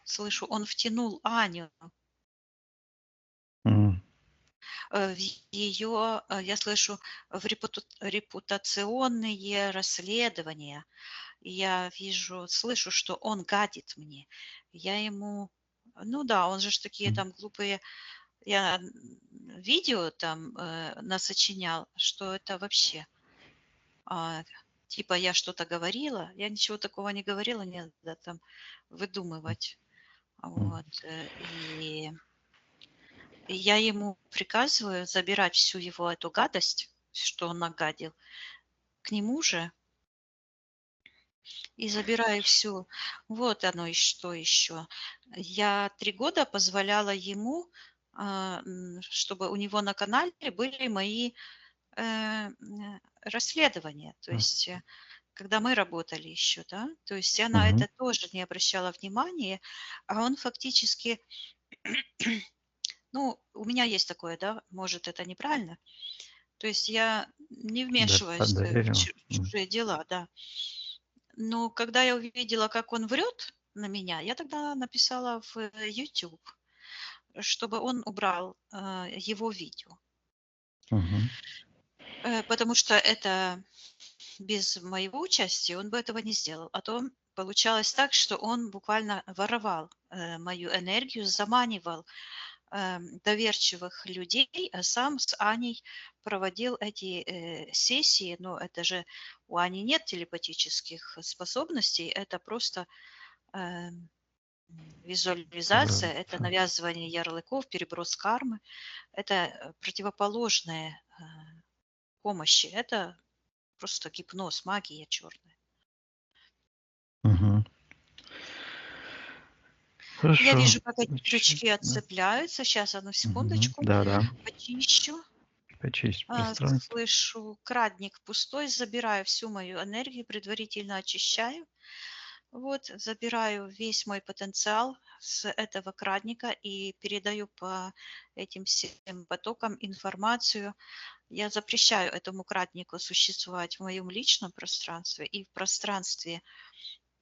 слышу, он втянул Аню М. в ее, я слышу, в репутационные расследования. И я вижу, слышу, что он гадит мне. Я ему, ну да, он же ж такие М. там глупые, я видео там насочинял, что это вообще. А, типа я что-то говорила, я ничего такого не говорила, не надо там выдумывать. М. Вот. И я ему приказываю забирать всю его эту гадость, что он нагадил, к нему же, и забираю всю. Вот оно и что еще. Я 3 года позволяла ему, чтобы у него на канале были мои расследования. То М. есть когда мы работали еще, да, то есть я на Мгм. это тоже не обращала внимания, а он фактически, ну, у меня есть такое, да, может, это неправильно, то есть я не вмешиваюсь в Доверил. чужие дела, да. Но когда я увидела, как он врет на меня, я тогда написала в YouTube, чтобы он убрал его видео. Мгм. Потому что это без моего участия он бы этого не сделал. А то получалось так, что он буквально воровал мою энергию, заманивал доверчивых людей, а сам с Аней проводил эти сессии. Но это же у Ани нет телепатических способностей, это просто эм, визуализация, это Вибрация. навязывание ярлыков, переброс кармы, это противоположное помощи, это просто гипноз, магия черная. Мгм. Я Хорошо. вижу, как эти Значит, крючки да. отцепляются. Сейчас, одну Мгм. секундочку, Да-да. почищу. Почисть пространство. Слышу, крадник пустой, забираю всю мою энергию, предварительно очищаю. Вот, забираю весь мой потенциал с этого крадника и передаю по этим всем потокам информацию. Я запрещаю этому краднику существовать в моем личном пространстве и в пространстве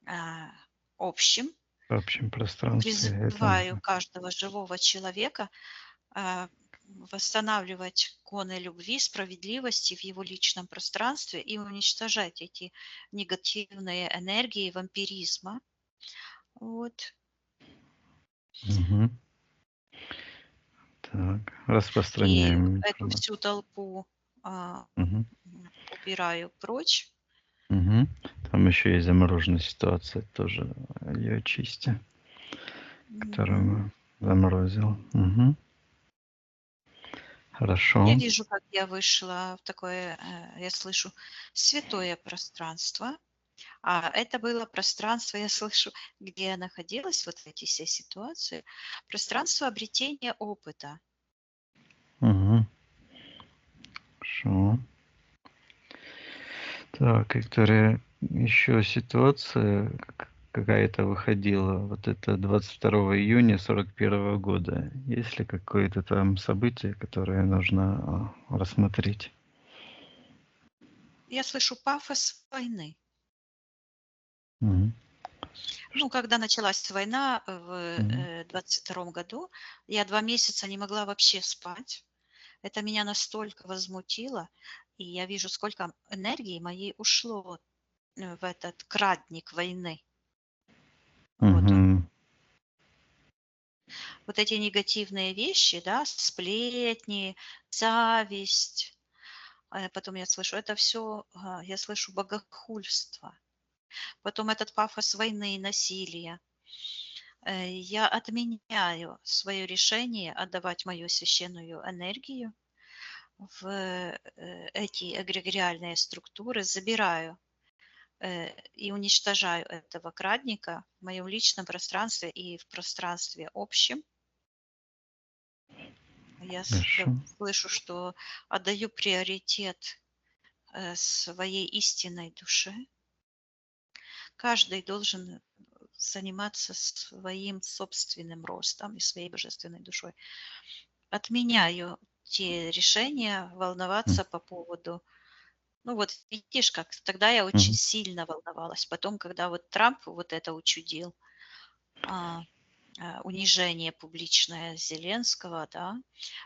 а, общем. В общем пространстве это Призываю каждого живого человека а, восстанавливать коны любви, справедливости в его личном пространстве и уничтожать эти негативные энергии вампиризма. Вот. мгм. Так, И распространяем эту всю информацию. толпу а, Мгм. убираю прочь. Мгм. Там еще есть замороженная ситуация, тоже ее чисти, которую Мгм. мы заморозил. Мгм. Я Хорошо. вижу, как я вышла в такое, я слышу, святое пространство. А это было пространство, я слышу, где я находилась, вот в эти все ситуации, пространство обретения опыта. Мгм. Хорошо. Так, Виктория, еще ситуация какая-то выходила. Вот это 22 июня 41 года. Есть ли какое-то там событие, которое нужно рассмотреть? Я слышу пафос войны. Мгм. Ну, когда началась война в Мгм. 22 году, я 2 месяца не могла вообще спать. Это меня настолько возмутило, и я вижу, сколько энергии моей ушло в этот крадник войны. Вот он. Мгм. Вот эти негативные вещи, да, сплетни, зависть. Потом я слышу, это все, я слышу богохульство. Потом этот пафос войны и насилия. Я отменяю свое решение отдавать мою священную энергию в эти эгрегориальные структуры, забираю и уничтожаю этого крадника в моем личном пространстве и в пространстве общем. Я Хорошо. слышу, что отдаю приоритет своей истинной душе. Каждый должен заниматься своим собственным ростом и своей божественной душой. Отменяю те решения М. волноваться по поводу. Ну вот видишь, как тогда я очень Мгм. сильно волновалась. Потом, когда вот Трамп вот это учудил, а, унижение публичное Зеленского, да,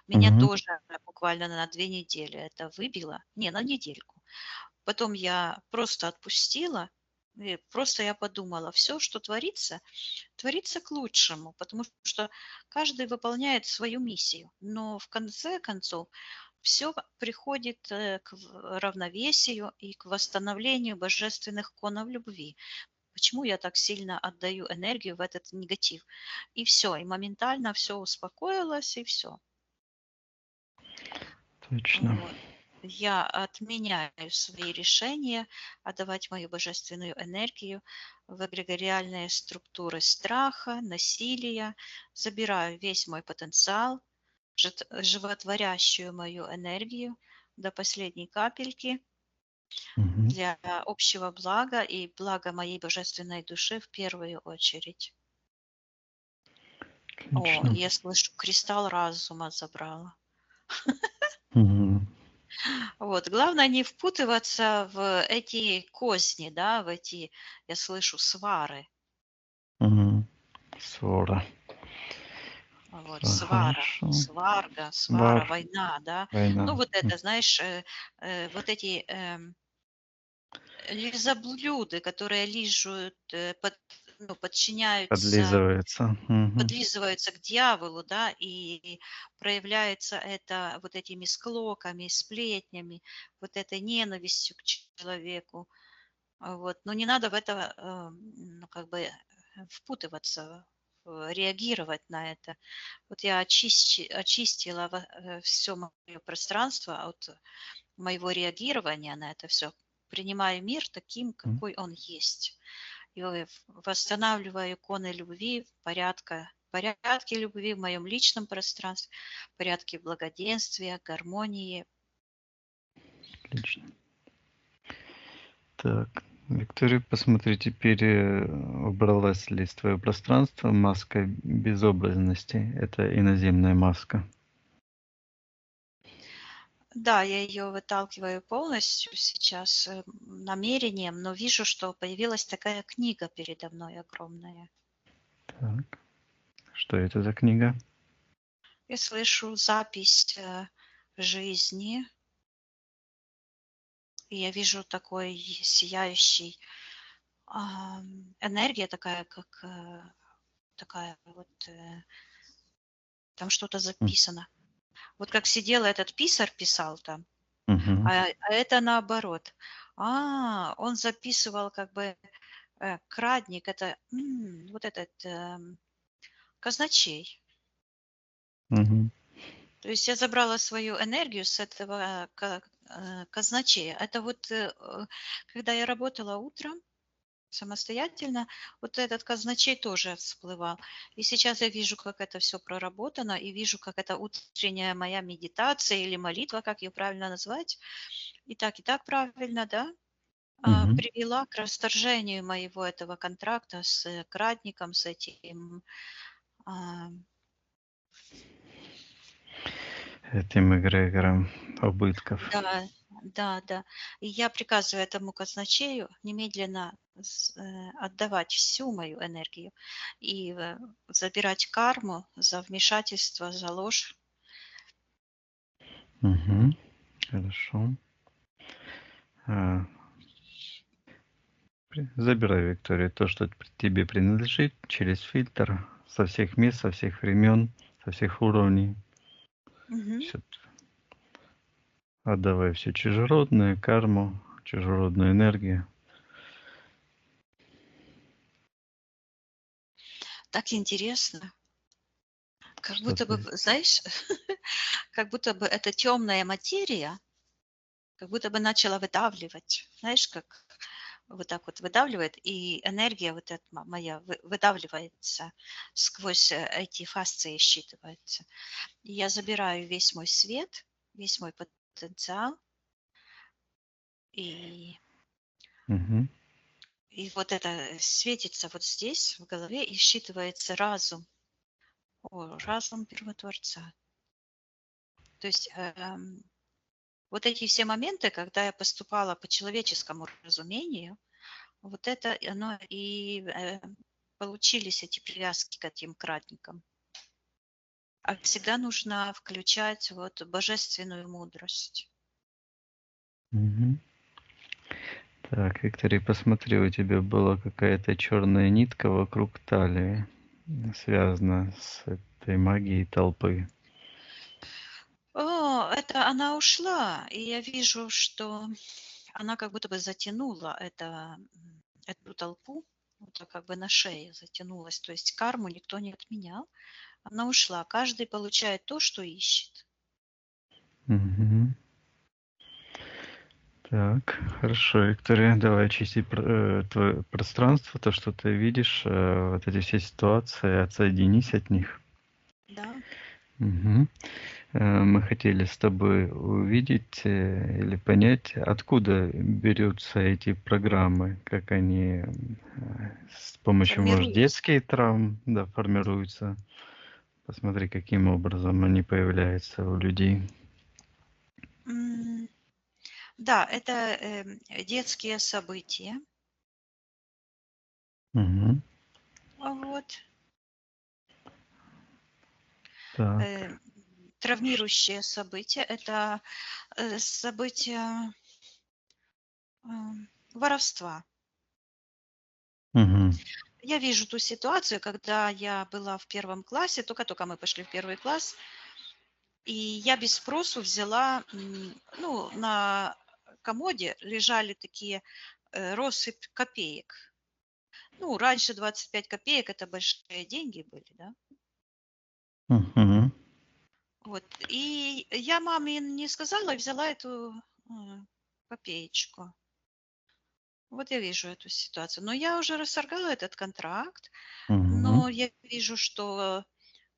меня Мгм. тоже буквально на 2 недели это выбило. Не, на недельку. Потом я просто отпустила, и просто я подумала, все, что творится, творится к лучшему, потому что каждый выполняет свою миссию. Но в конце концов все приходит к равновесию и к восстановлению божественных конов любви. Почему я так сильно отдаю энергию в этот негатив? И все, и моментально все успокоилось, и все. Точно. Вот. Я отменяю свои решения отдавать мою божественную энергию в эгрегориальные структуры страха, насилия, забираю весь мой потенциал, животворящую мою энергию до последней капельки Мгм. для общего блага и блага моей божественной души в первую очередь. О, Отлично. я слышу, кристалл разума забрала. Мгм. Вот. Главное не впутываться в эти козни, да, в эти, я слышу, свары. Мгм. Свора. Вот, Всё свара, хорошо. сварга, свара, Вар. война, да. Ну, Война. вот это, знаешь, вот эти лизоблюды, которые лижут, ну, подчиняются, Подлизывается. Мгм. подлизываются к дьяволу, да, и проявляется это вот этими склоками, сплетнями, вот этой ненавистью к человеку. Вот. Но не надо в это, ну, как бы впутываться, реагировать на это. Вот я очистила все мое пространство от моего реагирования на это все, принимаю мир таким, М. какой он есть. И восстанавливаю иконы любви, порядки любви в моем личном пространстве, порядки благоденствия, гармонии. Отлично. Так, Виктория, посмотри, теперь убралась ли из твоего пространства маска безобразности? Это иноземная маска. Да, я ее выталкиваю полностью сейчас намерением, но вижу, что появилась такая книга передо мной огромная. Так, что это за книга? Я слышу запись жизни, и я вижу такой сияющий энергия такая, как такая вот, там что-то М. записано. Вот как сидел этот писарь, писал там, Мгм. а это наоборот. Он записывал как бы крадник, это вот этот казначей. Мгм. То есть я забрала свою энергию с этого казначея. Это вот когда я работала утром самостоятельно, вот этот казначей тоже всплывал. И сейчас я вижу, как это все проработано, и вижу, как это утренняя моя медитация или молитва, как ее правильно назвать, и так правильно, да, Мгм. привела к расторжению моего этого контракта с крадником, с этим, а, Этим эгрегором убытков. да, да. И я приказываю этому казначею немедленно отдавать всю мою энергию и забирать карму за вмешательство, за ложь. Мгм. Хорошо. А, Забирай, Виктория, то, что тебе принадлежит, через фильтр со всех мест, со всех времен, со всех уровней. Мгм. Всё отдавай все чужеродное, карму, чужеродную энергию. Так интересно. Как Что будто бы, ты знаешь, как будто бы эта темная материя, как будто бы начала выдавливать. Знаешь, как вот так вот выдавливает, и энергия вот эта моя выдавливается сквозь эти фасции, считывается. И я забираю весь мой свет, весь мой потенциал, и, Мгм. и вот это светится вот здесь, в голове, и считывается разум. Разум Первотворца. То есть вот эти все моменты, когда я поступала по человеческому разумению, вот это оно и получились эти привязки к этим кратникам. А всегда нужно включать вот божественную мудрость. Мгм. Так, Виктория, посмотри, у тебя была какая-то черная нитка вокруг талии, связана с этой магией толпы. Это она ушла, и я вижу, что она как будто бы затянула эту толпу, вот так как бы на шее затянулась. То есть карму никто не отменял. Она ушла. Каждый получает то, что ищет. Мгм. Так, хорошо, Виктория, давай очистить твое пространство, то, что ты видишь, вот эти все ситуации, отсоединись от них. Да. Мгм. Мы хотели с тобой увидеть или понять, откуда берутся эти программы, как они с помощью, может, Формируется. детских травм, да, формируются. Посмотри, каким образом они появляются у людей. М, Да, это детские события. Мгм. Вот. Так. э, Травмирующие события. Это события воровства. Мгм. я вижу ту ситуацию, когда я была в первом классе, только-только мы пошли в первый класс, и я без спросу взяла, ну, на комоде лежали такие россыпь копеек. Ну, раньше 25 копеек это большие деньги были, да. Мгм. Вот. И я маме не сказала, взяла эту копеечку. Вот я вижу эту ситуацию. Но я уже расторгала этот контракт, Мгм. но я вижу, что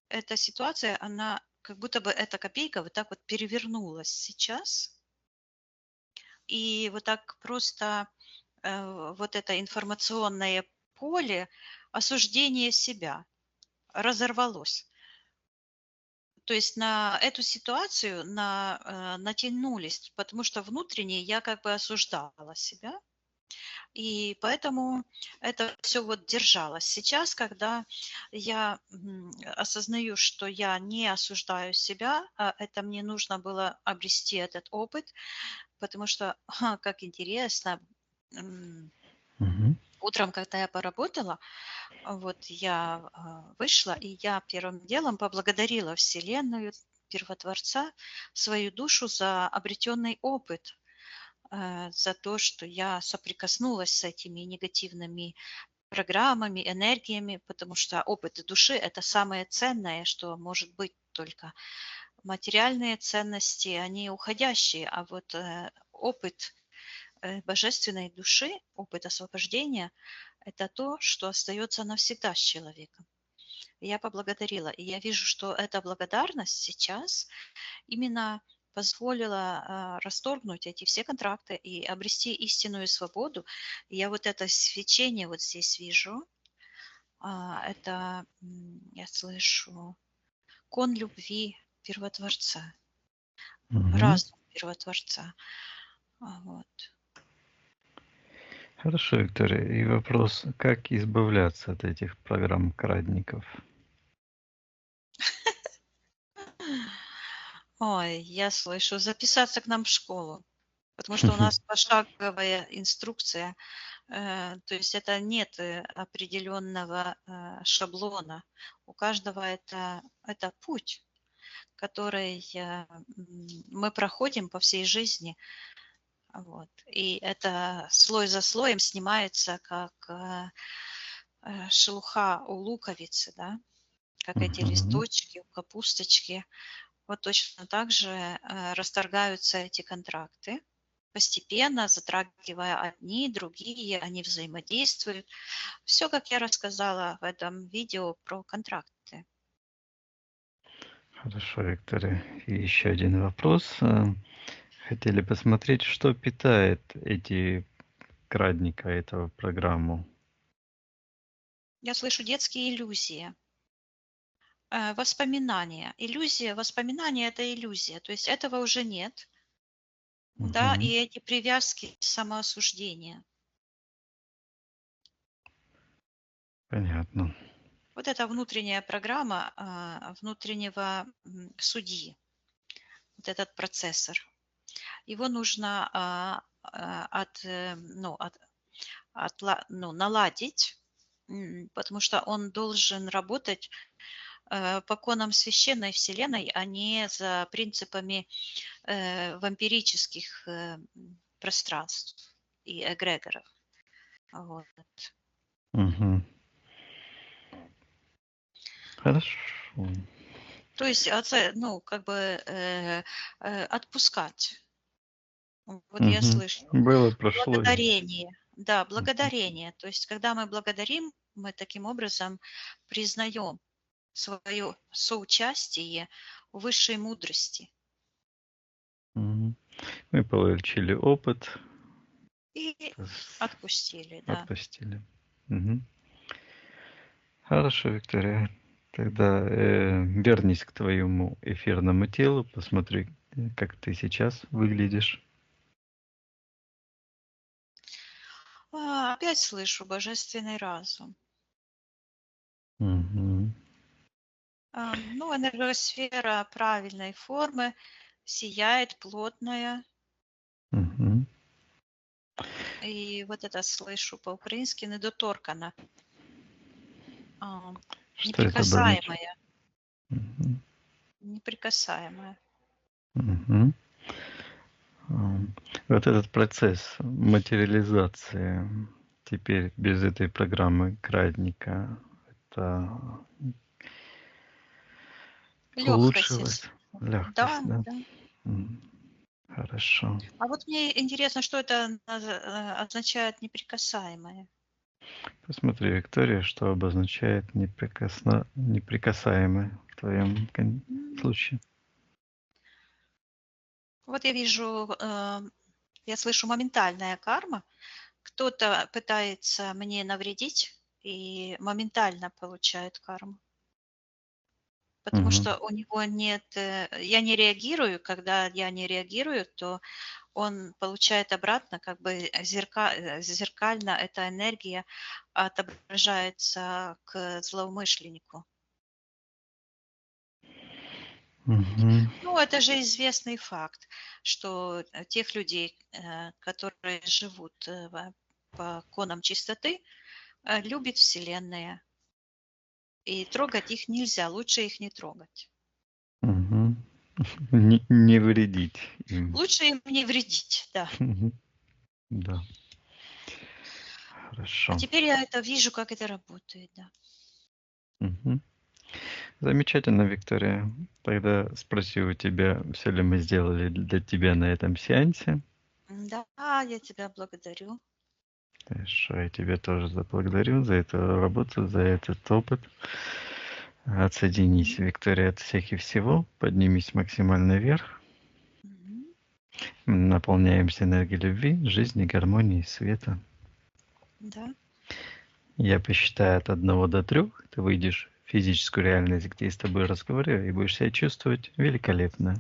эта ситуация, она как будто бы эта копейка вот так вот перевернулась сейчас. И вот так просто вот это информационное поле осуждения себя разорвалось. То есть на эту ситуацию натянулись, потому что внутренне я как бы осуждала себя, и поэтому это все вот держалось. Сейчас, когда я осознаю, что я не осуждаю себя, а это мне нужно было обрести этот опыт, потому что, как интересно, Мгм. утром, когда я поработала, вот я вышла, и я первым делом поблагодарила Вселенную, Первотворца, свою душу за обретенный опыт, за то, что я соприкоснулась с этими негативными программами, энергиями, потому что опыт души– это самое ценное, что может быть только. Материальные ценности, они уходящие, а вот опыт божественной души, опыт освобождения– это то, что остается навсегда с человеком. И я поблагодарила. И я вижу, что эта благодарность сейчас именно позволила расторгнуть эти все контракты и обрести истинную свободу. И я вот это свечение вот здесь вижу. Я слышу кон любви Первотворца, Мгм. разум Первотворца. Вот. Хорошо, Виктория. И вопрос, как избавляться от этих программ-крадников? Ой, я слышу, записаться к нам в школу, потому что у нас пошаговая инструкция. То есть это нет определенного шаблона. У каждого это путь, который мы проходим по всей жизни. Вот. И это слой за слоем снимается, как шелуха у луковицы, да, как эти Мгм. листочки у капусточки. Вот точно так же расторгаются эти контракты, постепенно затрагивая одни, другие, они взаимодействуют. Все, как я рассказала в этом видео про контракты. Хорошо, Виктория. И еще один вопрос. Хотели посмотреть, что питает эти крадника, эту программу. Я слышу детские иллюзии, воспоминания. Иллюзия, воспоминания– это иллюзия. То есть этого уже нет. Да, и Мгм. эти привязки самоосуждения. Понятно. Вот эта внутренняя программа внутреннего судьи, вот этот процессор. Его нужно наладить, потому что он должен работать по конам священной вселенной, а не за принципами вампирических пространств и эгрегоров. Вот. Мгм. Хорошо. То есть, как бы отпускать. Вот я Мгм. слышу. Было, прошло. Благодарение. Да, Мгм. благодарение. То есть, когда мы благодарим, мы таким образом признаем свое соучастие в высшей мудрости Мгм. Мы получили опыт, и с- отпустили, да. отпустили. Мгм. Хорошо, Виктория. Тогда вернись к твоему эфирному телу, посмотри, как ты сейчас выглядишь. Опять слышу божественный разум. Мгм. Ну, энергосфера правильной формы сияет, плотная. Мгм. И вот это слышу по-украински недоторкана. А, Что это обозначает? неприкасаемое, Мгм. неприкасаемое. Мгм. Ам, Вот этот процесс материализации теперь без этой программы Крадника, это Легкость, улучшилось? Легкость, да, да? да. М, Хорошо. А вот мне интересно, что это означает неприкасаемое. Посмотри, Виктория, что обозначает неприкасаемое в твоем М, случае. Вот я вижу, я слышу моментальная карма. Кто-то пытается мне навредить и моментально получает карму. Потому Мгм. что у него нет, я не реагирую. Когда я не реагирую, то он получает обратно, как бы зеркально эта энергия отображается к злоумышленнику. Мгм. Ну, это же известный факт, что тех людей, которые живут по конам чистоты, любит Вселенная. И трогать их нельзя, лучше их не трогать. Мгм. Не вредить им. Лучше им не вредить, да. Мгм. Да, А хорошо. теперь я это вижу, как это работает, да. Мгм. Замечательно, Виктория. Тогда спроси у тебя, все ли мы сделали для тебя на этом сеансе. Да, я тебя благодарю. Хорошо, я тебя тоже благодарю за эту работу, за этот опыт. Отсоединись, Мгм. Виктория, от всех и всего. Поднимись максимально вверх. Мгм. Наполняемся энергией любви, жизни, гармонии, света. Да. Я посчитаю от 1 до 3. Ты выйдешь в физическую реальность, где я с тобой разговариваю, и будешь себя чувствовать великолепно.